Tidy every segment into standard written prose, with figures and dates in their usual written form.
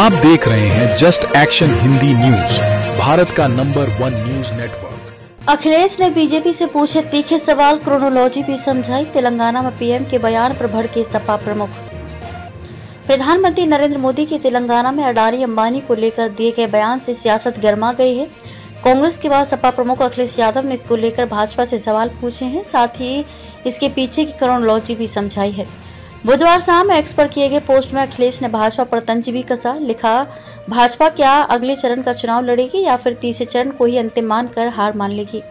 आप देख रहे हैं just action Hindi news, Bharat का नंबर 1 न्यूज नेटवर्क। अखिलेश ने बीजेपी से पूछे तीखे सवाल, क्रोनोलॉजी भी समझाई। तेलंगाना में पीएम के बयान पर भड़के सपा प्रमुख। प्रधानमंत्री नरेंद्र मोदी के तेलंगाना में अडानी अंबानी को लेकर दिए गए बयान से सियासत गर्मा गई है। कांग्रेस के बाद सपा प्रमुख अखिलेश यादव ने इसको लेकर भाजपा से सवाल पूछे हैं, साथ ही इसके पीछे की क्रोनोलॉजी भी समझाई है। बुधवार शाम एक्स पर किए गए पोस्ट में अखिलेश ने भाजपा पर तंज भी कसा। लिखा, भाजपा क्या अगले चरण का चुनाव लड़ेगी या फिर तीसरे चरण को ही अंतिम मानकर हार मान लेगी।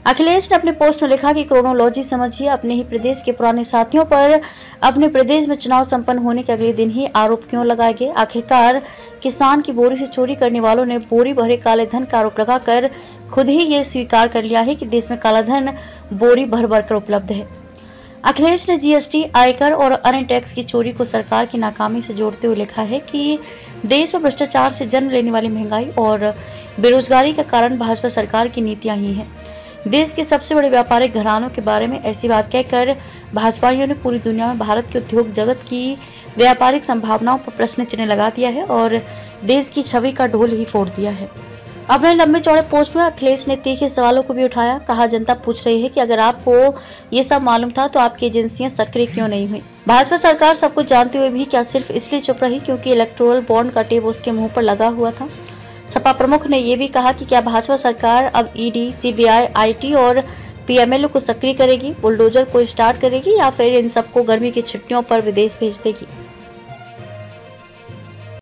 अखिलेश ने अपने पोस्ट में लिखा कि क्रोनोलॉजी समझिए। अपने ही प्रदेश के पुराने साथियों पर अपने प्रदेश में चुनाव संपन्न होने के अगले दिन ही आरोप क्यों लगाए गए। आखिरकार किसान की बोरी से चोरी करने वालों ने बोरी भरे काले धन का आरोप लगाकर खुद ही ये स्वीकार कर लिया है कि देश में काला धन बोरी भर भर कर उपलब्ध है। अखिलेश ने जीएसटी, आयकर और अन्य टैक्स की चोरी को सरकार की नाकामी से जोड़ते हुए लिखा है कि देश में भ्रष्टाचार से जन्म लेने वाली महंगाई और बेरोजगारी का कारण भाजपा सरकार की नीतियां ही हैं। देश के सबसे बड़े व्यापारिक घरानों के बारे में ऐसी बात कहकर भाजपाइयों ने पूरी दुनिया में भारत के उद्योग जगत की व्यापारिक संभावनाओं पर प्रश्न चिन्ह लगा दिया है और देश की छवि का ढोल ही फोड़ दिया है। अपने लंबे चौड़े पोस्ट में अखिलेश ने तीखे सवालों को भी उठाया। कहा, जनता पूछ रही है कि अगर आपको ये सब मालूम था तो आपकी एजेंसियां सक्रिय क्यों नहीं हुई। भाजपा सरकार सब कुछ जानते हुए भी क्या सिर्फ इसलिए चुप रही क्योंकि इलेक्टोरल बॉन्ड का टेप उसके मुंह पर लगा हुआ था। सपा प्रमुख ने यह भी कहा कि क्या भाजपा सरकार अब ईडी, सीबीआई, आईटी और पीएमएलए को सक्रिय करेगी, बुलडोजर को स्टार्ट करेगी या फिर इन सबको गर्मी की छुट्टियों पर विदेश भेज देगी।